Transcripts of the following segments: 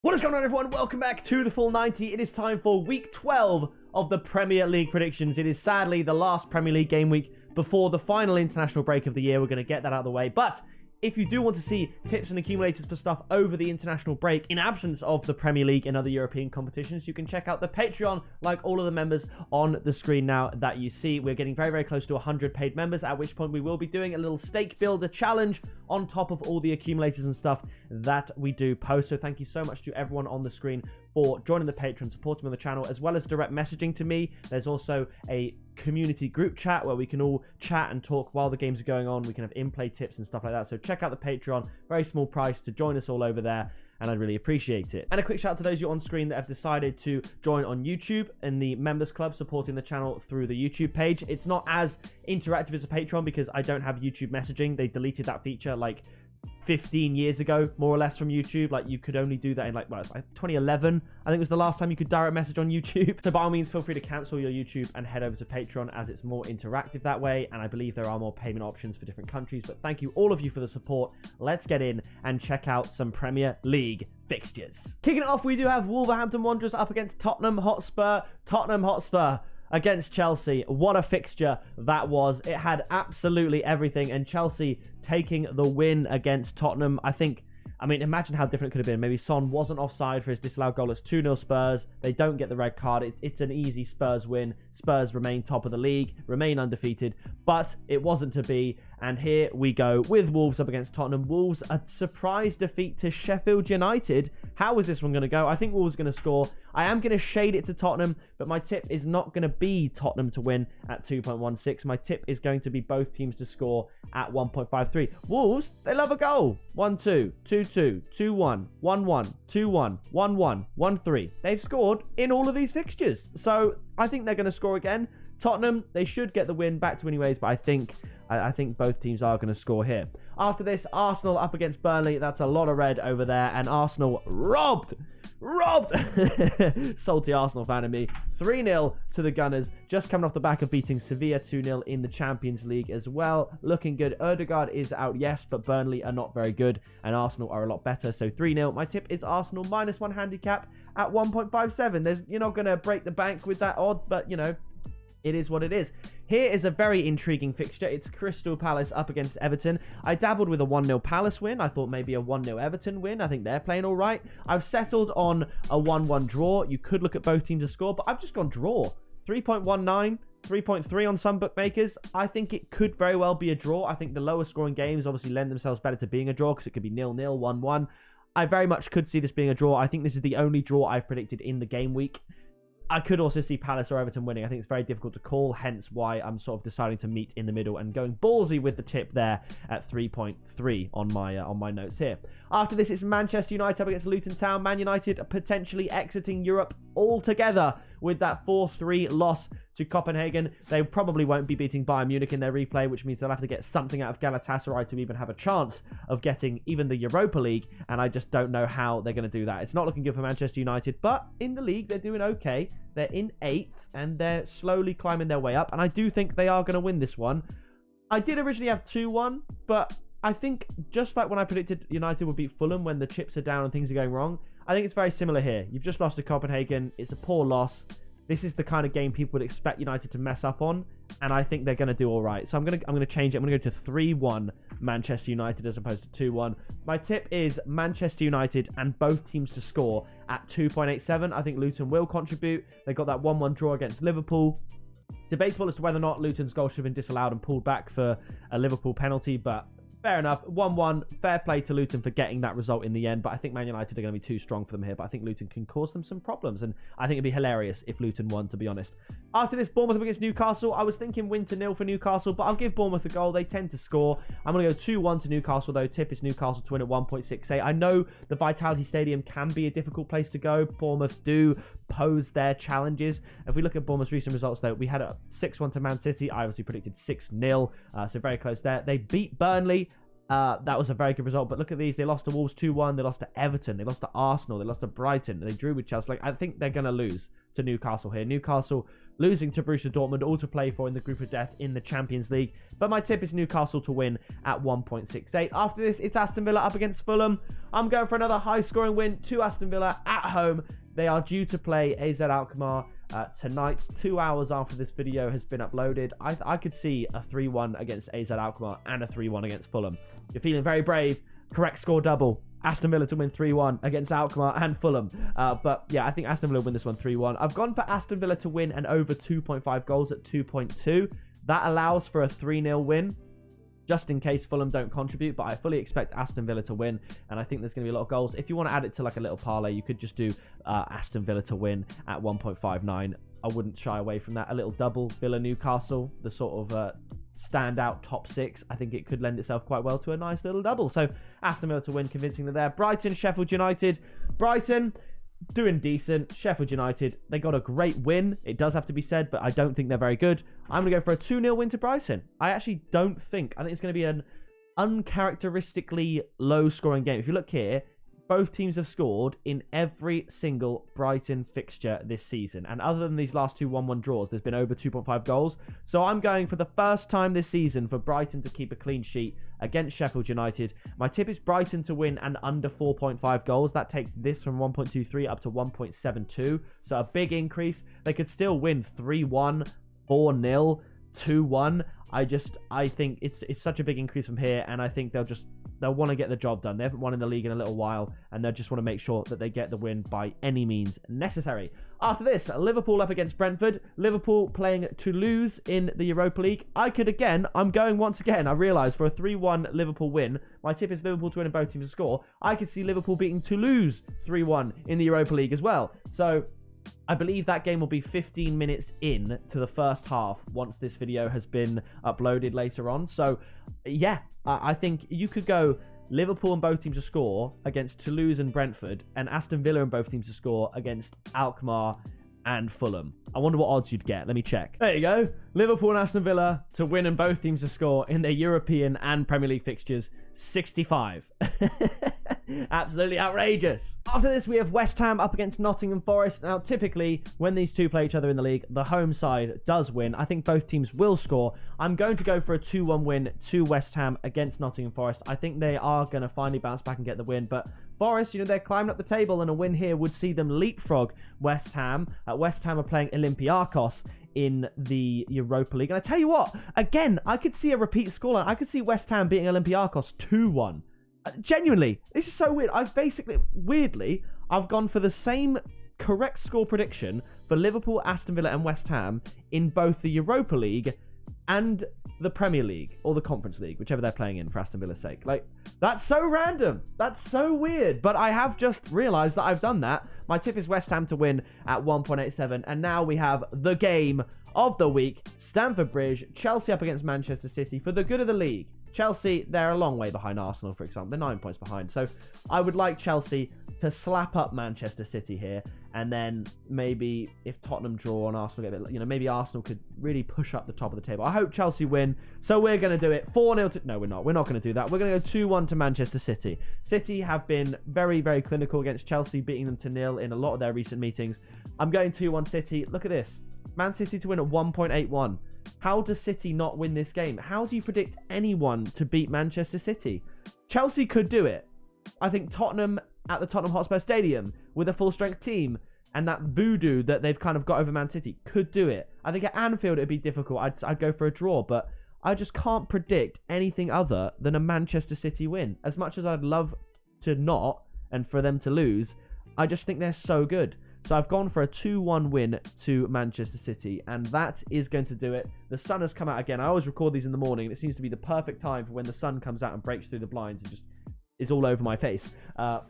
What is going on, everyone? Welcome back to the Full 90. It is time for week 12 of the Premier League predictions. It is sadly the last Premier League game week before the final international break of the year. We're going to get that out of the way. But if you do want to see tips and accumulators for stuff over the international break, in absence of the Premier League and other European competitions, you can check out the Patreon, like all of the members on the screen now that you see. We're getting very, very close to 100 paid members, at which point we will be doing a little stake builder challenge on top of all the accumulators and stuff that we do post. So thank you so much to everyone on the screen for joining the Patreon, supporting me on the channel, as well as direct messaging to me. There's also a community group chat where we can all chat and talk while the games are going on. We can have in-play tips and stuff like that. So check out the Patreon. Very small price to join us all over there, and I'd really appreciate it. And a quick shout out to those of you on screen that have decided to join on YouTube in the members club, supporting the channel through the YouTube page. It's not as interactive as a Patreon because I don't have YouTube messaging. They deleted that feature like 15 years ago, more or less, from YouTube. Like, you could only do that in like 2011, I think was the last time you could direct message on YouTube. So by all means, feel free to cancel your YouTube and head over to Patreon, as it's more interactive that way, and I believe there are more payment options for different countries. But thank you, all of you, for the support. Let's get in and check out some Premier League fixtures. Kicking it off, we do have Wolverhampton Wanderers up against Tottenham Hotspur. Tottenham Hotspur against Chelsea. What a fixture that was. It had absolutely everything, and Chelsea taking the win against Tottenham. I mean, imagine how different it could have been. Maybe Son wasn't offside for his disallowed goal. It's 2-0 Spurs. They don't get the red card. It's an easy Spurs win. Spurs remain top of the league, remain undefeated, but it wasn't to be. And here we go with Wolves up against Tottenham. Wolves, a surprise defeat to Sheffield United. How is this one going to go? I think Wolves are going to score. I am going to shade it to Tottenham, but my tip is not going to be Tottenham to win at 2.16. My tip is going to be both teams to score at 1.53. Wolves, they love a goal. 1-2, 2-2, 2-1, 1-1, 2-1, 1-1, 1-3. They've scored in all of these fixtures. So I think they're going to score again. Tottenham, they should get the win, back to winning ways, but I think both teams are going to score here. After this, Arsenal up against Burnley. That's a lot of red over there, and Arsenal robbed. Salty Arsenal fan of me. 3-0 to the Gunners, just coming off the back of beating Sevilla 2-0 in the Champions League as well. Looking good. Odegaard is out, yes, but Burnley are not very good, and Arsenal are a lot better. So 3-0. My tip is Arsenal -1 handicap at 1.57. You're not going to break the bank with that odd, but, you know, it is what it is. Here is a very intriguing fixture. It's Crystal Palace up against Everton. I dabbled with a 1-0 Palace win. I thought maybe a 1-0 Everton win. I think they're playing all right. I've settled on a 1-1 draw. You could look at both teams to score, but I've just gone draw. 3.19, 3.3 on some bookmakers. I think it could very well be a draw. I think the lower scoring games obviously lend themselves better to being a draw, because it could be 0-0, 1-1. I very much could see this being a draw. I think this is the only draw I've predicted in the game week. I could also see Palace or Everton winning. I think it's very difficult to call, hence why I'm sort of deciding to meet in the middle and going ballsy with the tip there at 3.3 on my notes here. After this, it's Manchester United up against Luton Town. Man United potentially exiting Europe altogether with that 4-3 loss to Copenhagen. They probably won't be beating Bayern Munich in their replay, which means they'll have to get something out of Galatasaray to even have a chance of getting even the Europa League, and I just don't know how they're going to do that. It's not looking good for Manchester United, but in the league, they're doing okay. They're in 8th, and they're slowly climbing their way up, and I do think they are going to win this one. I did originally have 2-1, but I think just like when I predicted United would beat Fulham when the chips are down and things are going wrong, I think it's very similar here. You've just lost to Copenhagen. It's a poor loss. This is the kind of game people would expect United to mess up on, and I think they're going to do all right. So I'm going to change it. I'm going to go to 3-1 Manchester United as opposed to 2-1. My tip is Manchester United and both teams to score at 2.87. I think Luton will contribute. They got that 1-1 draw against Liverpool. Debatable as to whether or not Luton's goal should have been disallowed and pulled back for a Liverpool penalty, but fair enough. 1-1. Fair play to Luton for getting that result in the end. But I think Man United are going to be too strong for them here. But I think Luton can cause them some problems. And I think it'd be hilarious if Luton won, to be honest. After this, Bournemouth against Newcastle. I was thinking win to 0 for Newcastle, but I'll give Bournemouth a goal. They tend to score. I'm going to go 2-1 to Newcastle, though. Tip is Newcastle to win at 1.68. I know the Vitality Stadium can be a difficult place to go. Bournemouth do pose their challenges. If we look at Bournemouth's recent results, though, we had a 6-1 to Man City. I obviously predicted 6-0, so very close there. They beat Burnley. That was a very good result. But look at these. They lost to Wolves 2-1. They lost to Everton. They lost to Arsenal. They lost to Brighton. They drew with Chelsea. Like, I think they're going to lose to Newcastle here. Newcastle losing to Borussia Dortmund, all to play for in the group of death in the Champions League. But my tip is Newcastle to win at 1.68. After this, it's Aston Villa up against Fulham. I'm going for another high-scoring win to Aston Villa at home. They are due to play AZ Alkmaar tonight, 2 hours after this video has been uploaded. I could see a 3-1 against AZ Alkmaar and a 3-1 against Fulham. You're feeling very brave. Correct score double. Aston Villa to win 3-1 against Alkmaar and Fulham. But yeah, I think Aston Villa will win this one 3-1. I've gone for Aston Villa to win and over 2.5 goals at 2.2. That allows for a 3-0 win, just in case Fulham don't contribute. But I fully expect Aston Villa to win, and I think there's going to be a lot of goals. If you want to add it to like a little parlay, you could just do Aston Villa to win at 1.59. I wouldn't shy away from that. A little double, Villa-Newcastle, the sort of standout top 6. I think it could lend itself quite well to a nice little double. So Aston Villa to win convincingly there. Brighton, Sheffield United. Brighton doing decent. Sheffield United, they got a great win. It does have to be said, but I don't think they're very good. I'm going to go for a 2-0 win to Brighton. I think it's going to be an uncharacteristically low-scoring game. If you look here, both teams have scored in every single Brighton fixture this season. And other than these last two 1-1 draws, there's been over 2.5 goals. So I'm going for the first time this season for Brighton to keep a clean sheet against Sheffield United. My tip is Brighton to win and under 4.5 goals. That takes this from 1.23 up to 1.72. So a big increase. They could still win 3-1, 4-0, 2-1. I think it's such a big increase from here, and I think they'll want to get the job done. They haven't won in the league in a little while, and they'll just want to make sure that they get the win by any means necessary. After this, Liverpool up against Brentford. Liverpool playing Toulouse in the Europa League. I'm going once again, I realise, for a 3-1 Liverpool win. My tip is Liverpool to win and both teams to score. I could see Liverpool beating Toulouse 3-1 in the Europa League as well. So I believe that game will be 15 minutes in to the first half once this video has been uploaded later on. So, yeah, I think you could go Liverpool and both teams to score against Toulouse and Brentford, and Aston Villa and both teams to score against Alkmaar and Fulham. I wonder what odds you'd get. Let me check. There you go. Liverpool and Aston Villa to win and both teams to score in their European and Premier League fixtures. 65. Absolutely outrageous. After this, we have West Ham up against Nottingham Forest. Now, typically, when these two play each other in the league, the home side does win. I think both teams will score. I'm going to go for a 2-1 win to West Ham against Nottingham Forest. I think they are going to finally bounce back and get the win, but Forest, they're climbing up the table, and a win here would see them leapfrog West Ham. West Ham are playing Olympiacos in the Europa League. And I tell you what, again, I could see a repeat scoreline. I could see West Ham beating Olympiacos 2-1. Genuinely, this is so weird. Weirdly, I've gone for the same correct score prediction for Liverpool, Aston Villa, and West Ham in both the Europa League and the Premier League, or the Conference League, whichever they're playing in for Aston Villa's sake. That's so random. That's so weird. But I have just realised that I've done that. My tip is West Ham to win at 1.87. And now we have the game of the week. Stamford Bridge, Chelsea up against Manchester City for the good of the league. Chelsea, they're a long way behind Arsenal, for example. They're 9 points behind. So I would like Chelsea to slap up Manchester City here. And then maybe if Tottenham draw and Arsenal get a bit, maybe Arsenal could really push up the top of the table. I hope Chelsea win. So we're going to do it 4-0 to... No, we're not. We're not going to do that. We're going to go 2-1 to Manchester City. City have been very, very clinical against Chelsea, beating them to 0 in a lot of their recent meetings. I'm going 2-1 City. Look at this. Man City to win at 1.81. How does City not win this game? How do you predict anyone to beat Manchester City? Chelsea could do it. I think Tottenham at the Tottenham Hotspur Stadium with a full-strength team and that voodoo that they've kind of got over Man City could do it. I think at Anfield it'd be difficult. I'd go for a draw, but I just can't predict anything other than a Manchester City win. As much as I'd love to not and for them to lose, I just think they're so good. So I've gone for a 2-1 win to Manchester City, and that is going to do it. The sun has come out again. I always record these in the morning, and it seems to be the perfect time for when the sun comes out and breaks through the blinds and just is all over my face.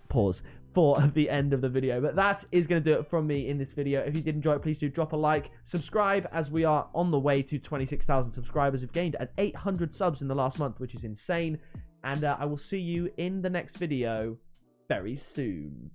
Pause for the end of the video. But that is going to do it from me in this video. If you did enjoy it, please do drop a like. Subscribe, as we are on the way to 26,000 subscribers. We've gained 800 subs in the last month, which is insane. And I will see you in the next video very soon.